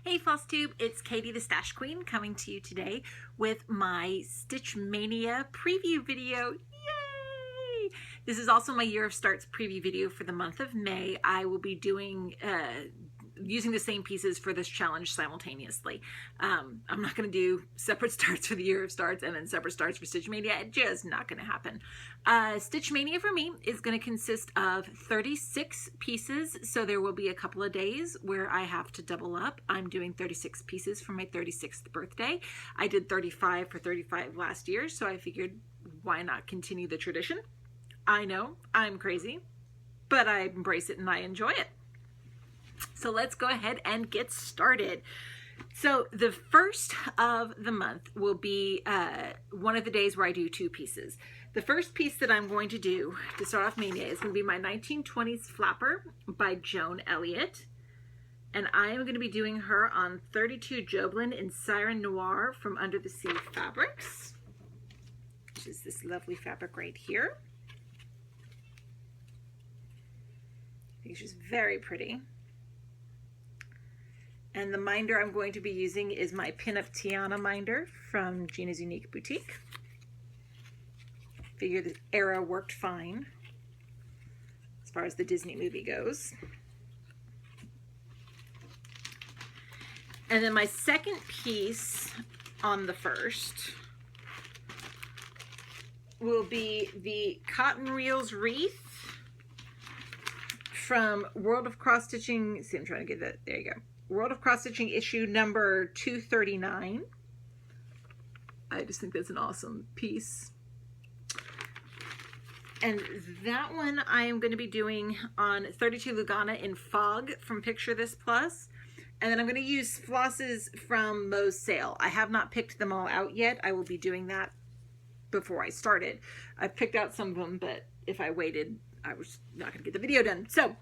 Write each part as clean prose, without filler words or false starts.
Hey Flosstube, it's Katie the Stash Queen coming to you today with my Stitch Mania preview video. Yay! This is also my Year of Starts preview video for the month of May. I will be doing using the same pieces for this challenge simultaneously. I'm not going to do separate starts for the Year of Starts and then separate starts for Stitch Mania. It's just not going to happen. Stitch Mania for me is going to consist of 36 pieces, so there will be a couple of days where I have to double up. I'm doing 36 pieces for my 36th birthday. I did 35 for 35 last year, so I figured why not continue the tradition? I know, I'm crazy, but I embrace it and I enjoy it. So let's go ahead and get started. So the first of the month will be one of the days where I do two pieces. The first piece that I'm going to do to start off Maynia is going to be my 1920s Flapper by Joan Elliott. And I am going to be doing her on 32 Joblin in Siren Noir from Under the Sea Fabrics, which is this lovely fabric right here. I think she's very pretty. And the minder I'm going to be using is my Pinup Tiana minder from Gina's Unique Boutique. Figure the era worked fine as far as the Disney movie goes. And then my second piece on the first will be the Cotton Reels Wreath from World of Cross Stitching. See, I'm trying to get that. There you go. World of Cross Stitching issue number 239. I just think that's an awesome piece. And that one I am going to be doing on 32 Lugana in Fog from Picture This Plus. And then I'm going to use flosses from Mo's sale. I have not picked them all out yet. I will be doing that before I started. I've picked out some of them, but if I waited, I was not going to get the video done. So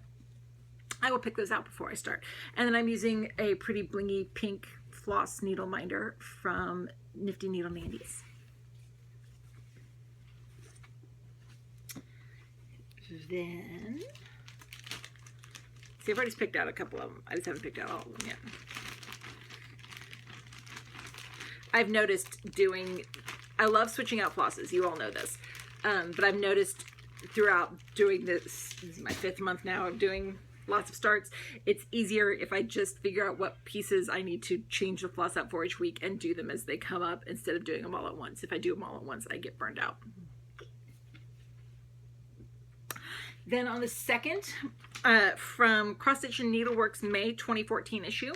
I will pick those out before I start. And then I'm using a pretty blingy pink floss needle minder from Nifty Needle Nandies. Then, see, I've already picked out a couple of them. I just haven't picked out all of them yet. I've noticed I love switching out flosses. You all know this. But I've noticed throughout doing this is my 5th month now of doing lots of starts, it's easier if I just figure out what pieces I need to change the floss out for each week and do them as they come up instead of doing them all at once. If I do them all at once, I get burned out. Then on the second, from Cross Stitch and Needleworks May 2014 issue,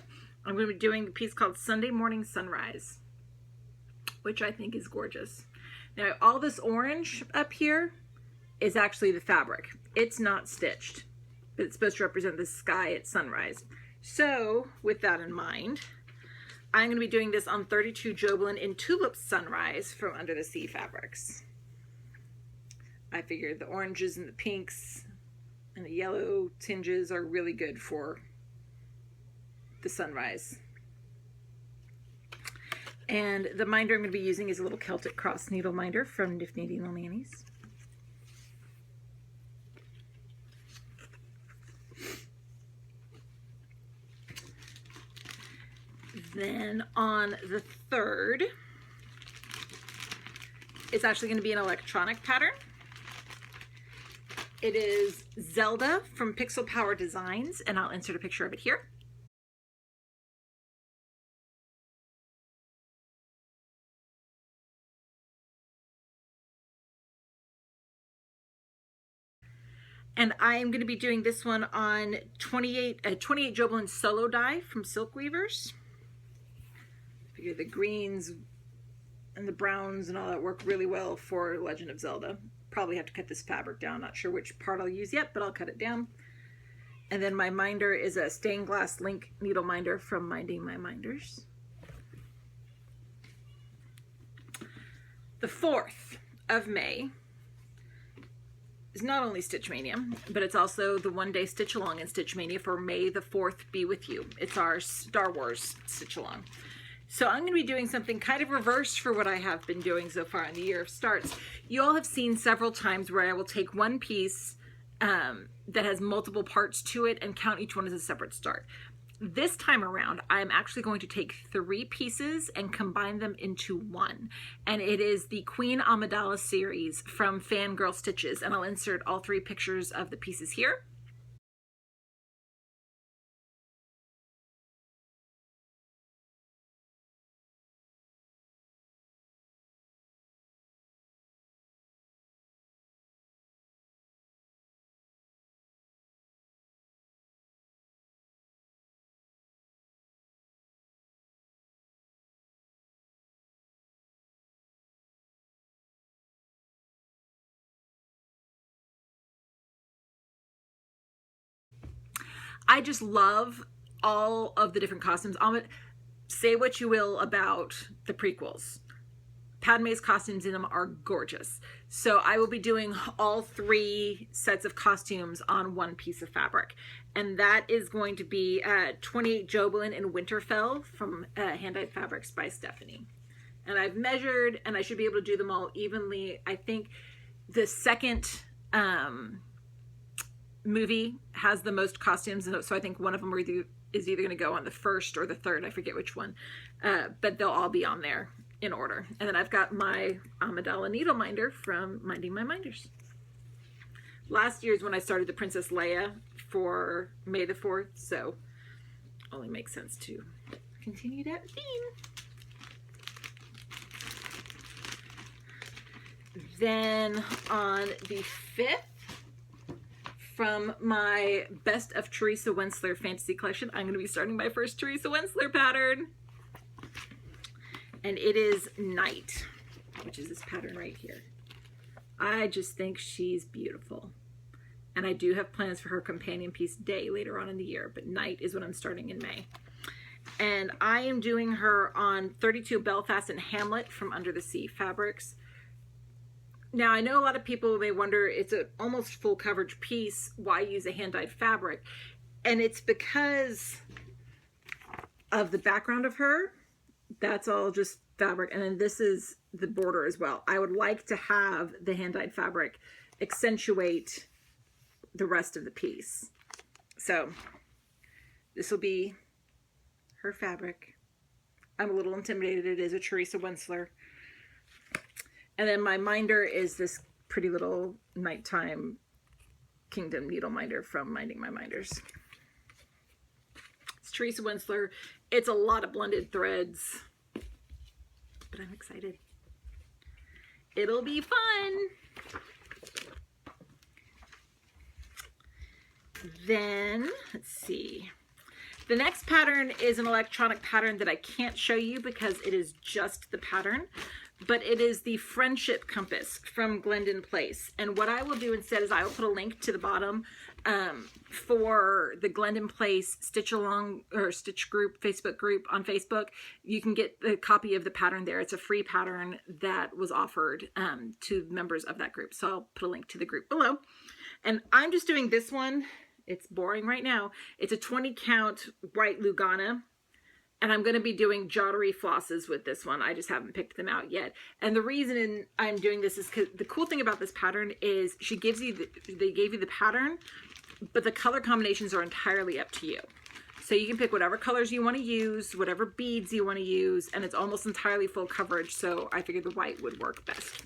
I'm going to be doing the piece called Sunday Morning Sunrise, which I think is gorgeous. Now, all this orange up here is actually the fabric. It's not stitched, but it's supposed to represent the sky at sunrise. So, with that in mind, I'm going to be doing this on 32 Joblin in Tulip Sunrise from Under the Sea Fabrics. I figured the oranges and the pinks and the yellow tinges are really good for the sunrise. And the minder I'm going to be using is a little Celtic Cross needle minder from Nifty Needle Nannies. Then on the third, it's actually going to be an electronic pattern. It is Zelda from Pixel Power Designs, and I'll insert a picture of it here. And I am going to be doing this one on 28 Joblin Solo Die from Silk Weavers. I figure the greens and the browns and all that work really well for Legend of Zelda. Probably have to cut this fabric down. Not sure which part I'll use yet, but I'll cut it down. And then my minder is a stained glass link needle minder from Minding My Minders. The 4th of May is not only Stitch Mania, but it's also the one-day Stitch Along in Stitch Mania for May the 4th Be With You. It's our Star Wars Stitch Along. So I'm going to be doing something kind of reverse for what I have been doing so far in the Year of Starts. You all have seen several times where I will take one piece that has multiple parts to it and count each one as a separate start. This time around, I'm actually going to take 3 pieces and combine them into one. And it is the Queen Amidala series from Fangirl Stitches. And I'll insert all 3 pictures of the pieces here. I just love all of the different costumes. Say what you will about the prequels. Padme's costumes in them are gorgeous. So I will be doing all 3 sets of costumes on one piece of fabric. And that is going to be 28 Jobelin in Winterfell from Hand-Dyed Fabrics by Stephanie. And I've measured, and I should be able to do them all evenly. I think the second movie has the most costumes, so I think one of them is either going to go on the 1st or the 3rd. I forget which one, but they'll all be on there in order. And then I've got my Amidala needle minder from Minding My Minders. Last year's when I started the Princess Leia for May the 4th, so only makes sense to continue that theme. Then on the 5th, from my Best of Teresa Wensler Fantasy Collection, I'm going to be starting my first Teresa Wensler pattern. And it is Night, which is this pattern right here. I just think she's beautiful. And I do have plans for her companion piece Day later on in the year, but Night is what I'm starting in May. And I am doing her on 32 Belfast and Hamlet from Under the Sea Fabrics. Now, I know a lot of people may wonder, it's an almost full coverage piece, why use a hand-dyed fabric? And it's because of the background of her. That's all just fabric. And then this is the border as well. I would like to have the hand-dyed fabric accentuate the rest of the piece. So this will be her fabric. I'm a little intimidated. It is a Teresa Wensler. And then my minder is this pretty little nighttime Kingdom needle minder from Minding My Minders. It's Teresa Wensler. It's a lot of blended threads, but I'm excited. It'll be fun. Then, let's see. The next pattern is an electronic pattern that I can't show you because it is just the pattern. But it is the Friendship Compass from Glendon Place. And what I will do instead is I will put a link to the bottom for the Glendon Place Stitch Along or Stitch Group, Facebook group on Facebook. You can get the copy of the pattern there. It's a free pattern that was offered to members of that group. So I'll put a link to the group below. And I'm just doing this one. It's boring right now. It's a 20 count white Lugana. And I'm going to be doing jottery flosses with this one. I just haven't picked them out yet. And the reason I'm doing this is because the cool thing about this pattern is they gave you the pattern, but the color combinations are entirely up to you. So you can pick whatever colors you want to use, whatever beads you want to use, and it's almost entirely full coverage. So I figured the white would work best.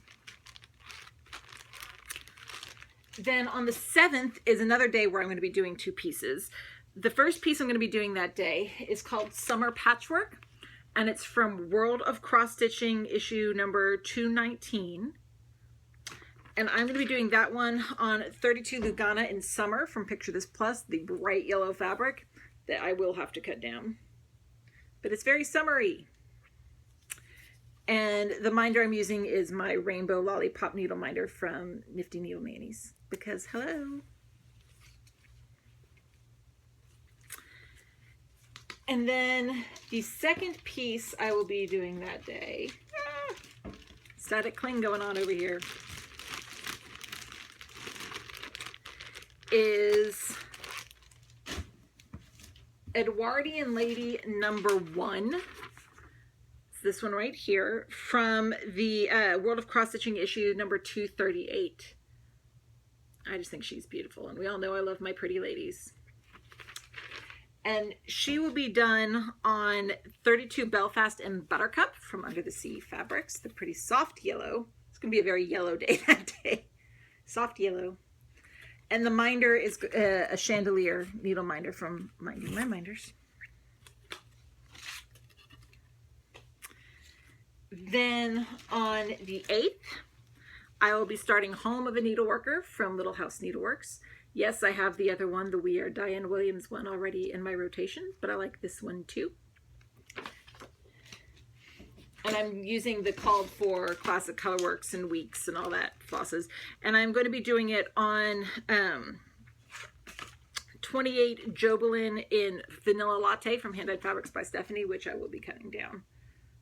Then on the 7th is another day where I'm going to be doing 2 pieces. The first piece I'm going to be doing that day is called Summer Patchwork, and it's from World of Cross Stitching issue number 219. And I'm going to be doing that one on 32 Lugana in Summer from Picture This Plus, the bright yellow fabric that I will have to cut down. But it's very summery. And the minder I'm using is my Rainbow Lollipop Needle Minder from Nifty Needle Nannies, because hello. And then the second piece I will be doing that day, static cling going on over here, is Edwardian Lady number 1. It's this one right here from the World of Cross Stitching issue number 238. I just think she's beautiful, and we all know I love my pretty ladies. And she will be done on 32 Belfast and Buttercup from Under the Sea Fabrics. The pretty soft yellow. It's going to be a very yellow day that day. Soft yellow. And the minder is a chandelier needle minder from Minding My Minders. Then on the 8th, I will be starting Home of a Needleworker from Little House Needleworks. Yes, I have the other one, the We Are Diane Williams one, already in my rotation, but I like this one too. And I'm using the called for Classic Colorworks and Weeks and all that flosses. And I'm going to be doing it on 28 Jobelin in Vanilla Latte from Hand-Dyed Fabrics by Stephanie, which I will be cutting down.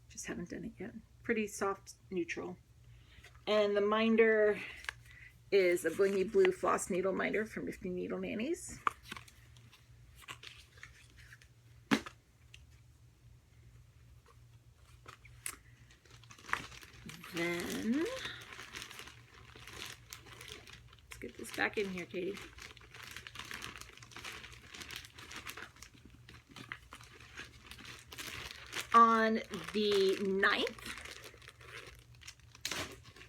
Just haven't done it yet. Pretty soft neutral. And the minder is a blingy blue floss needle minder from Nifty Needle Nannies. Then let's get this back in here, Katie. On the 9th,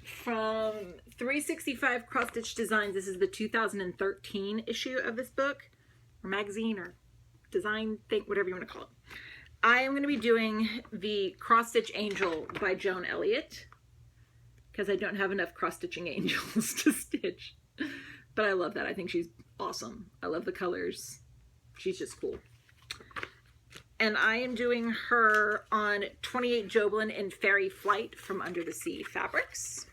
from 365 Cross Stitch Designs, this is the 2013 issue of this book, or magazine, or design thing, whatever you want to call it. I am going to be doing the Cross Stitch Angel by Joan Elliott, because I don't have enough cross-stitching angels to stitch. But I love that. I think she's awesome. I love the colors. She's just cool. And I am doing her on 28 Jobelin in Fairy Flight from Under the Sea Fabrics.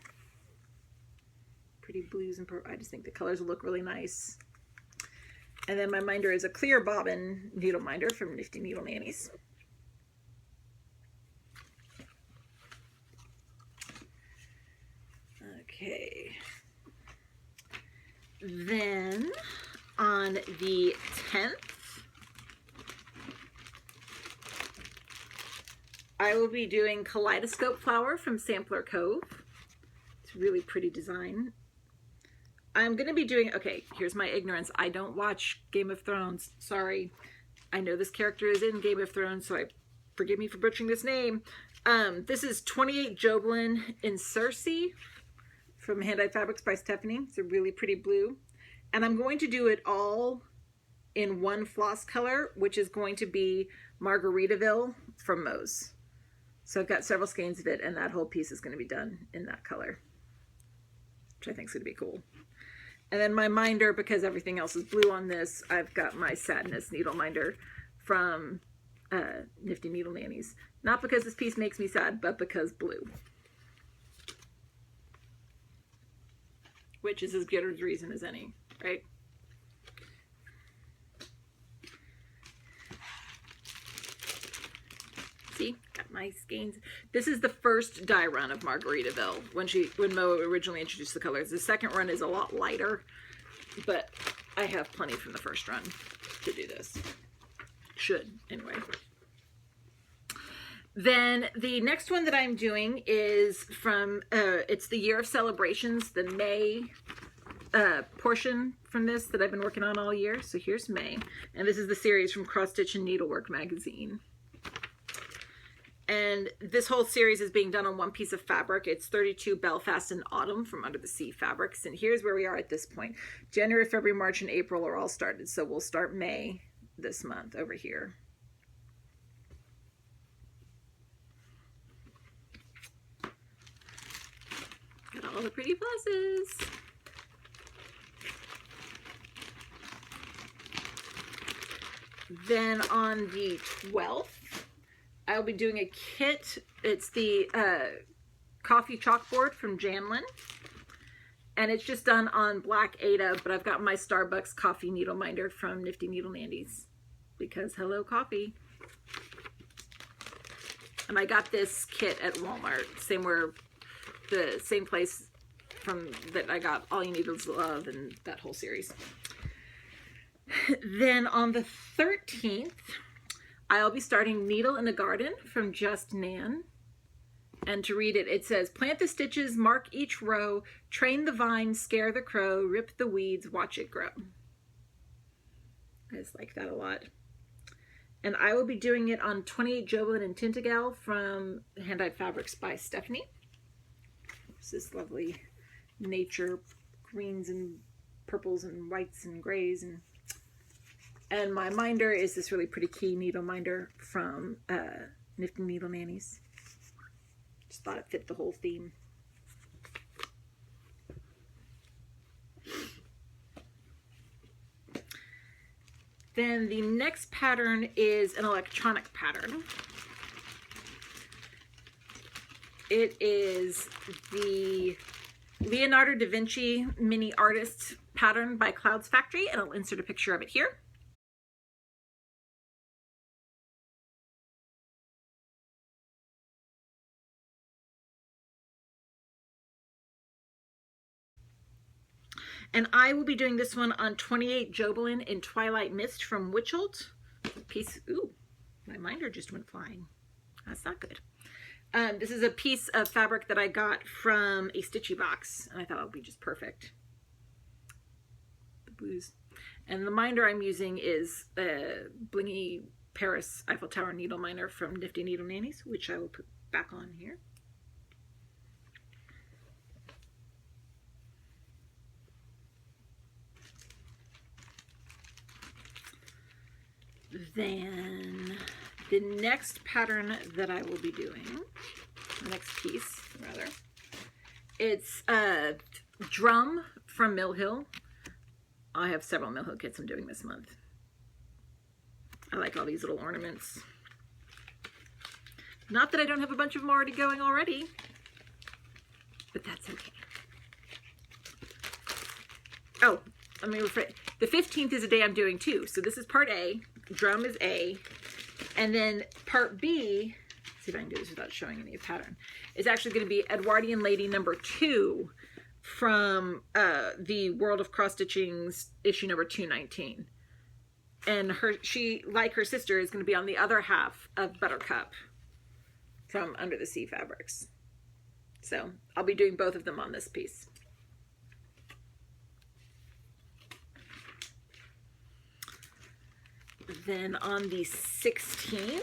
Pretty blues and purple. I just think the colors look really nice. And then my minder is a clear bobbin needle minder from Nifty Needle Nannies. Okay. Then on the 10th, I will be doing Kaleidoscope Flower from Sampler Cove. It's a really pretty design. I'm going to be doing, okay, here's my ignorance. I don't watch Game of Thrones. Sorry. I know this character is in Game of Thrones, so forgive me for butchering this name. This is 28 Jobelin in Cersei from Hand-Dyed Fabrics by Stephanie. It's a really pretty blue. And I'm going to do it all in one floss color, which is going to be Margaritaville from Moe's. So I've got several skeins of it, and that whole piece is going to be done in that color, which I think is going to be cool. And then my minder, because everything else is blue on this, I've got my Sadness needle minder from Nifty Needle Nannies. Not because this piece makes me sad, but because blue. Which is as good a reason as any, right? See, got my skeins. This is the first dye run of Margaritaville when Mo originally introduced the colors. The second run is a lot lighter, but I have plenty from the first run to do this. Should, anyway. Then the next one that I'm doing is from, it's the Year of Celebrations, the May portion from this that I've been working on all year. So here's May. And this is the series from Cross Stitch and Needlework magazine. And this whole series is being done on one piece of fabric. It's 32 Belfast and Autumn from Under the Sea Fabrics. And here's where we are at this point. January, February, March, and April are all started. So we'll start May this month over here. Got all the pretty flosses. Then on the 12th, I'll be doing a kit. It's the coffee chalkboard from Janlin. And it's just done on black Ada, but I've got my Starbucks coffee needle minder from Nifty Needle Nannies. Because hello, coffee. And I got this kit at Walmart. The same place from that I got All You Need Is Love and that whole series. Then on the 13th, I'll be starting Needle in a Garden from Just Nan. And to read it, it says, plant the stitches, mark each row, train the vine, scare the crow, rip the weeds, watch it grow. I just like that a lot. And I will be doing it on 28 Jovelin and Tintagal from Hand-Dyed Fabrics by Stephanie. It's this lovely nature greens and purples and whites and grays. And my minder is this really pretty key needle minder from Nifty Needle Nannies. Just thought it fit the whole theme. Then the next pattern is an electronic pattern. It is the Leonardo Da Vinci Mini Artist pattern by Clouds Factory, and I'll insert a picture of it here. And I will be doing this one on 28 Jovelin in Twilight Mist from Witchelt. Piece, ooh, my minder just went flying. That's not good. This is a piece of fabric that I got from a Stitchy box, and I thought it would be just perfect. The blues. And the minder I'm using is a Blingy Paris Eiffel Tower needle minder from Nifty Needle Nannies, which I will put back on here. Then the next pattern that I will be doing, the next piece rather, it's a drum from Mill Hill. I have several Mill Hill kits I'm doing this month. I like all these little ornaments. Not that I don't have a bunch of them already going already, but that's okay. Oh, let me rephrase. The 15th is a day I'm doing too. So this is part A. Drum is A. And then part B, let's see if I can do this without showing any pattern, is actually going to be Edwardian Lady number 2 from the World of Cross Stitching's issue number 219. And she, like her sister, is going to be on the other half of Buttercup from Under the Sea Fabrics. So I'll be doing both of them on this piece. Then on the 16th,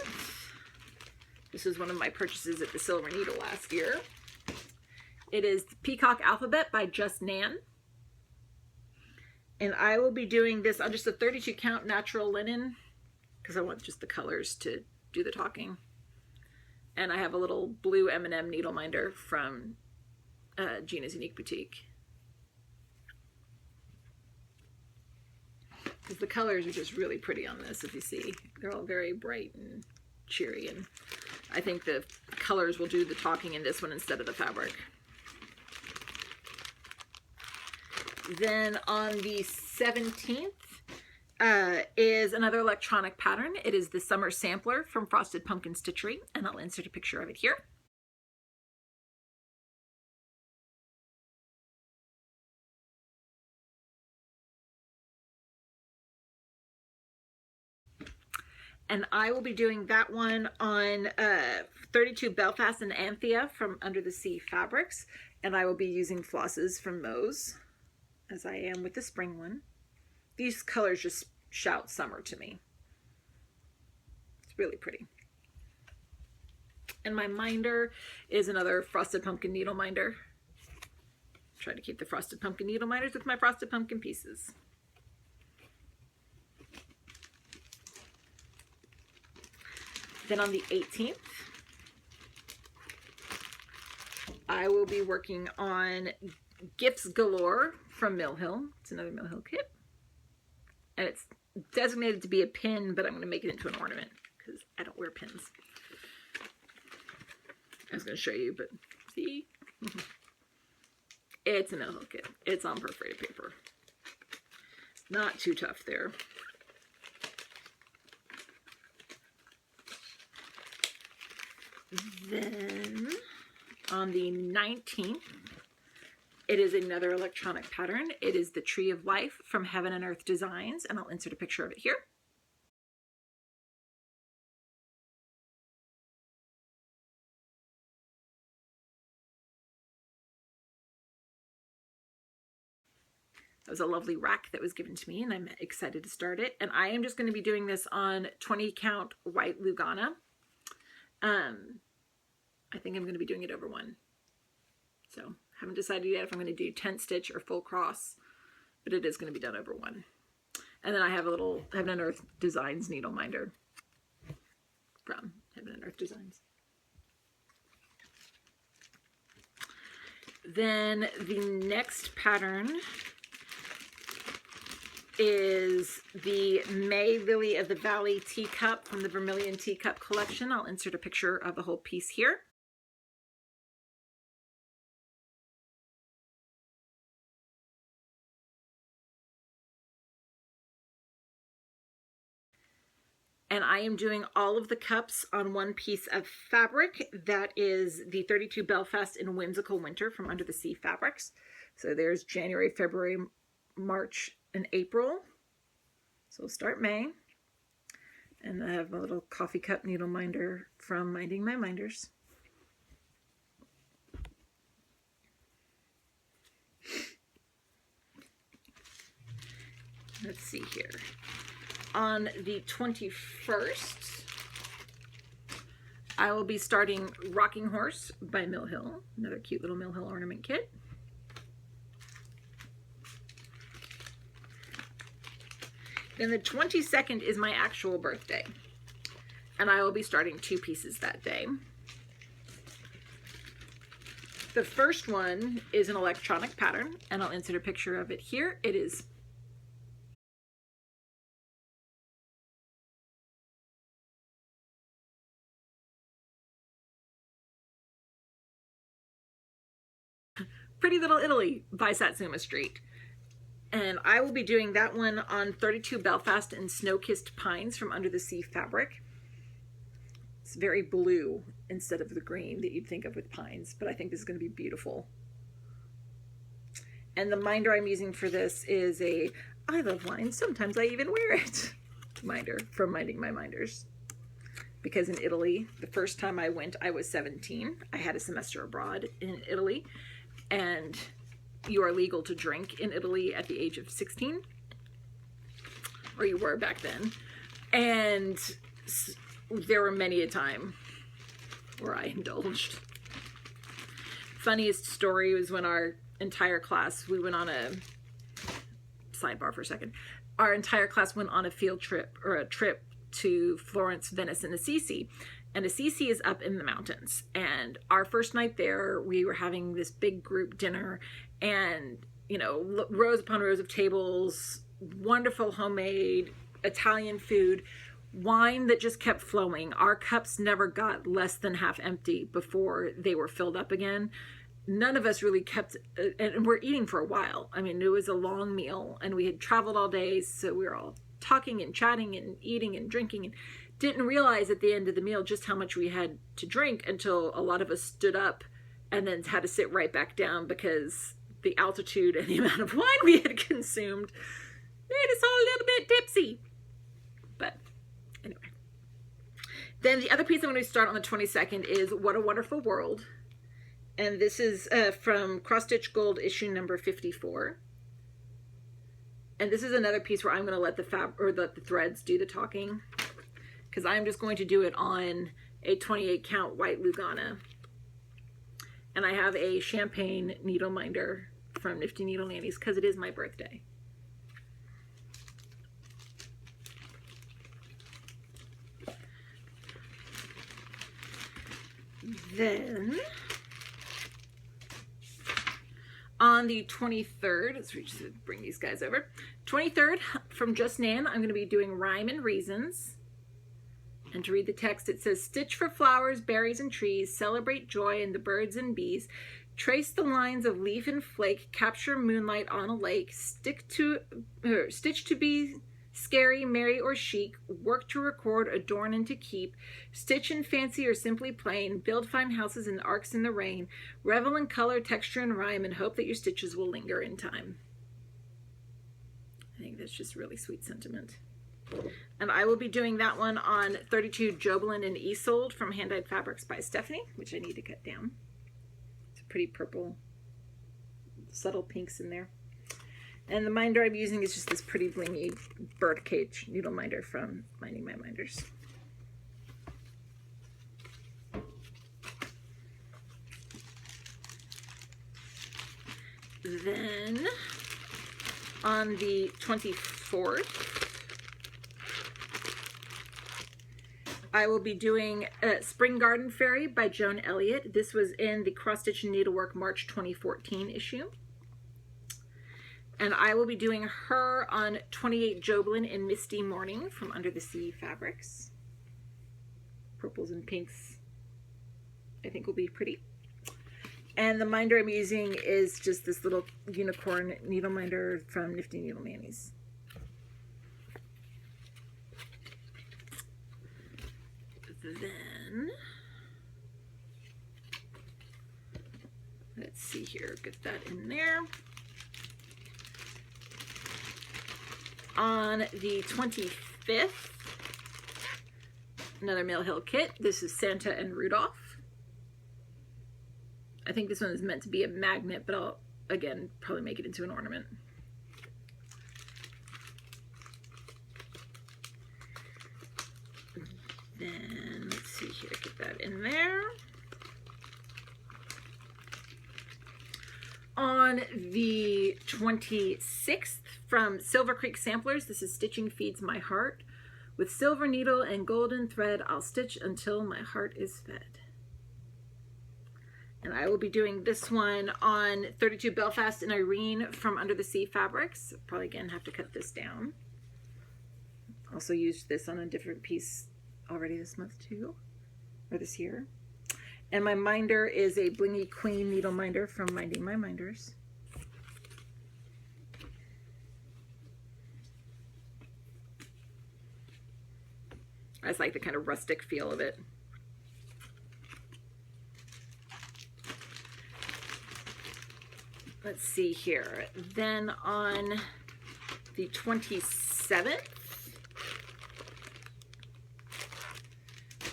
this is one of my purchases at the Silver Needle last year. It is the Peacock Alphabet by Just Nan. And I will be doing this on just a 32 count natural linen because I want just the colors to do the talking. And I have a little blue M&M needle minder from Gina's Unique Boutique. Because the colors are just really pretty on this, if you see. They're all very bright and cheery, and I think the colors will do the talking in this one instead of the fabric. Then on the 17th is another electronic pattern. It is the Summer Sampler from Frosted Pumpkin Stitchery, and I'll insert a picture of it here. And I will be doing that one on 32 Belfast and Anthea from Under the Sea Fabrics. And I will be using flosses from those, as I am with the spring one. These colors just shout summer to me. It's really pretty. And my minder is another Frosted Pumpkin needle minder. Try to keep the Frosted Pumpkin needle minders with my Frosted Pumpkin pieces. Then on the 18th, I will be working on Gifts Galore from Mill Hill. It's another Mill Hill kit. And it's designated to be a pin, but I'm going to make it into an ornament because I don't wear pins. I was going to show you, but see? It's a Mill Hill kit. It's on perforated paper. Not too tough there. Then on the 19th, it is another electronic pattern. It is the Tree of Life from Heaven and Earth Designs, and I'll insert a picture of it here. That was a lovely rack that was given to me, and I'm excited to start it. And I am just going to be doing this on 20 count white Lugana. I think I'm going to be doing it over one. So haven't decided yet if I'm going to do 10 stitch or full cross, but it is going to be done over one. And then I have a little Heaven and Earth Designs needle minder from Heaven and Earth Designs. Then the next pattern is the May Lily of the Valley teacup from the Vermilion Teacup collection. I'll insert a picture of the whole piece here. And I am doing all of the cups on one piece of fabric. That is the 32 Belfast in Whimsical Winter from Under the Sea Fabrics. So there's January, February, March, and April. So we'll start May. And I have a little coffee cup needle minder from Minding My Minders. Let's see here. On the 21st, I will be starting Rocking Horse by Mill Hill, another cute little Mill Hill ornament kit. Then the 22nd is my actual birthday, and I will be starting 2 pieces that day. The first one is an electronic pattern, and I'll insert a picture of it here. It is Pretty Little Italy by Satsuma Street. And I will be doing that one on 32 Belfast and Snow-Kissed Pines from Under the Sea Fabric. It's very blue instead of the green that you'd think of with pines, but I think this is going to be beautiful. And the minder I'm using for this is a I love wine, sometimes I even wear it minder from Minding My Minders. Because in Italy, the first time I went, I was 17. I had a semester abroad in Italy, and you are legal to drink in Italy at the age of 16, or you were back then. And there were many a time where I indulged. Funniest story was when our entire class, we went on a sidebar for a second. Our entire class went on a field trip, or a trip to Florence, Venice, and Assisi. And Assisi is up in the mountains. And our first night there, we were having this big group dinner, and, you know, rows upon rows of tables, wonderful homemade Italian food, wine that just kept flowing. Our cups never got less than half empty before they were filled up again. None of us really kept, and we're eating for a while. I mean, it was a long meal, and we had traveled all day, so we were all talking and chatting and eating and drinking, and didn't realize at the end of the meal just how much we had to drink until a lot of us stood up and then had to sit right back down because the altitude and the amount of wine we had consumed made us all a little bit tipsy. But anyway. Then the other piece I'm going to start on the 22nd is What a Wonderful World. And this is from Cross Stitch Gold issue number 54. And this is another piece where I'm going to let the threads do the talking, because I'm just going to do it on a 28 count white Lugana. And I have a champagne needle minder from Nifty Needle Nannies because it is my birthday. Then on the 23rd, let's just bring these guys over. 23rd, from Just Nan, I'm going to be doing Rhyme and Reasons. And to read the text, it says, stitch for flowers, berries, and trees, celebrate joy and the birds and bees, trace the lines of leaf and flake, capture moonlight on a lake, stitch to be scary, merry, or chic, work to record, adorn, and to keep, stitch in fancy or simply plain, build fine houses and arcs in the rain, revel in color, texture, and rhyme, and hope that your stitches will linger in time. I think that's just really sweet sentiment. And I will be doing that one on 32 Jobelin and Isolde from Hand Dyed Fabrics by Stephanie, which I need to cut down. It's a pretty purple, subtle pinks in there. And the minder I'm using is just this pretty blingy birdcage needle minder from Minding My Minders. Then on the 24th, I will be doing Spring Garden Fairy by Joan Elliott. This was in the Cross Stitch and Needlework March 2014 issue. And I will be doing her on 28 Joblin in Misty Morning from Under the Sea Fabrics. Purples and pinks, I think, will be pretty. And the minder I'm using is just this little unicorn needle minder from Nifty Needle Nannies. Then, let's see here, get that in there. On the 25th, another Mill Hill kit. This is Santa and Rudolph. I think this one is meant to be a magnet, but I'll, again, probably make it into an ornament. Then, let's see here, get that in there. On the 26th, from Silver Creek Samplers, this is Stitching Feeds My Heart. With silver needle and golden thread, I'll stitch until my heart is fed. And I will be doing this one on 32 Belfast and Irene from Under the Sea Fabrics. Probably, again, have to cut this down. Also used this on a different piece already this month too, or this year. And my minder is a Blingy Queen needle minder from Minding My Minders. I just like the kind of rustic feel of it. Let's see here. Then on the 27th,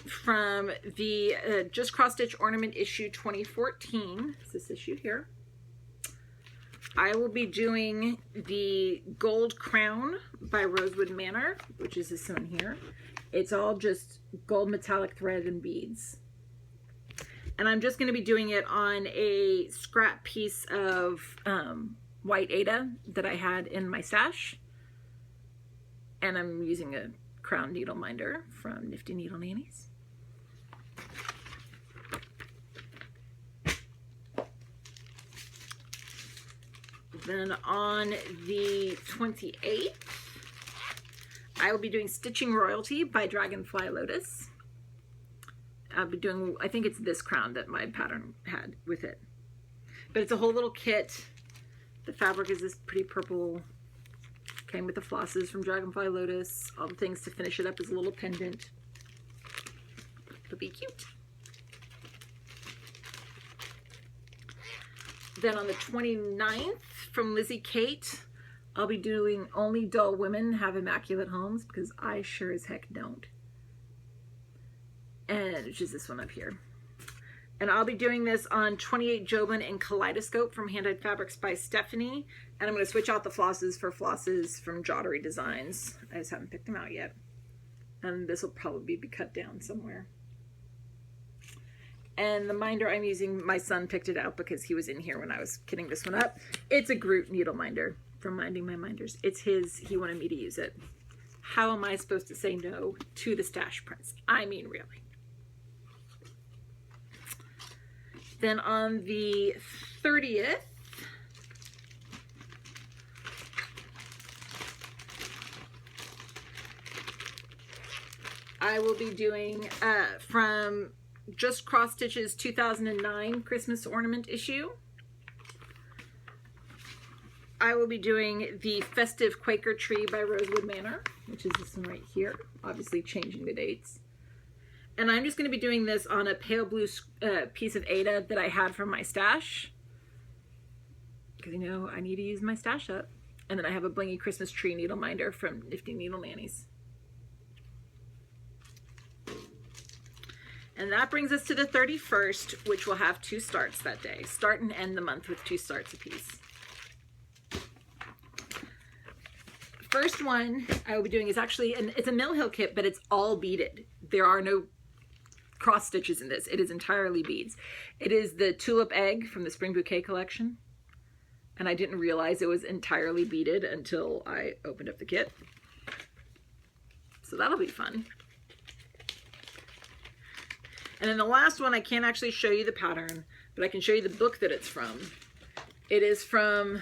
from the Just Cross Stitch Ornament issue 2014, it's this issue here, I will be doing the Gold Crown by Rosewood Manor, which is this one here. It's all just gold metallic thread and beads. And I'm just going to be doing it on a scrap piece of white Aida that I had in my stash. And I'm using a crown needle minder from Nifty Needle Nannies. Then on the 28th, I will be doing Stitching Royalty by Dragonfly Lotus. I'll be doing, I think it's this crown that my pattern had with it. But it's a whole little kit. The fabric is this pretty purple. Came with the flosses from Dragonfly Lotus. All the things to finish it up is a little pendant. It'll be cute. Then on the 29th, from Lizzie Kate, I'll be doing Only Dull Women Have Immaculate Homes, because I sure as heck don't. And it's just this one up here. And I'll be doing this on 28 Joblin and Kaleidoscope from Hand Dyed Fabrics by Stephanie. And I'm going to switch out the flosses for flosses from Jottery Designs. I just haven't picked them out yet. And this will probably be cut down somewhere. And the minder I'm using, my son picked it out because he was in here when I was kitting this one up. It's a Groot needle minder from Minding My Minders. It's his. He wanted me to use it. How am I supposed to say no to the stash prints? I mean, really. Then on the 30th, I will be doing from Just Cross Stitch's 2009 Christmas Ornament issue. I will be doing the Festive Quaker Tree by Rosewood Manor, which is this one right here, obviously changing the dates. And I'm just going to be doing this on a pale blue piece of Aida that I had from my stash. Because, you know, I need to use my stash up. And then I have a Blingy Christmas Tree needle minder from Nifty Needle Nannies. And that brings us to the 31st, which will have 2 starts that day. Start and end the month with 2 starts apiece. first one I will be doing is actually, and it's a Mill Hill kit, but it's all beaded. There are no cross stitches in this. It is entirely beads. It is the Tulip Egg from the Spring Bouquet collection. And I didn't realize it was entirely beaded until I opened up the kit. So that'll be fun. And then the last one, I can't actually show you the pattern, but I can show you the book that it's from. It is from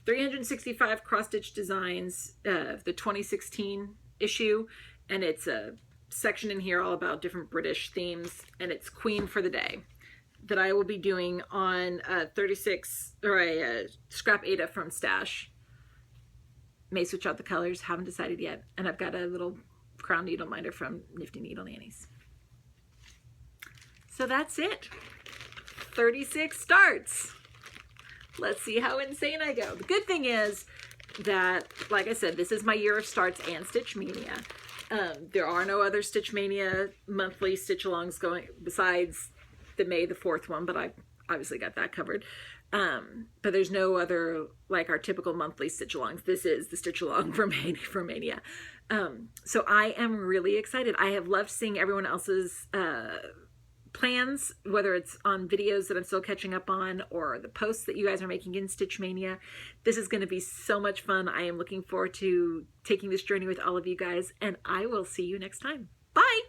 365 Cross Stitch Designs, the 2016 issue, and it's a section in here all about different British themes, and it's Queen for the Day that I will be doing on 36 or a scrap Ada from Stash. May switch out the colors, haven't decided yet, and I've got a little crown needle minder from Nifty Needle Nannies. So that's it. 36 starts. Let's see how insane I go. The good thing is that, like I said, this is my year of starts and Stitch Mania. There are no other Stitch Mania monthly stitch alongs going besides the May the 4th one, but I obviously got that covered. But there's no other, like our typical monthly stitch alongs. This is the stitch along for Mania. So I am really excited. I have loved seeing everyone else's plans, whether it's on videos that I'm still catching up on or the posts that you guys are making in Stitch Mania. This is going to be so much fun. I am looking forward to taking this journey with all of you guys, and I will see you next time. Bye!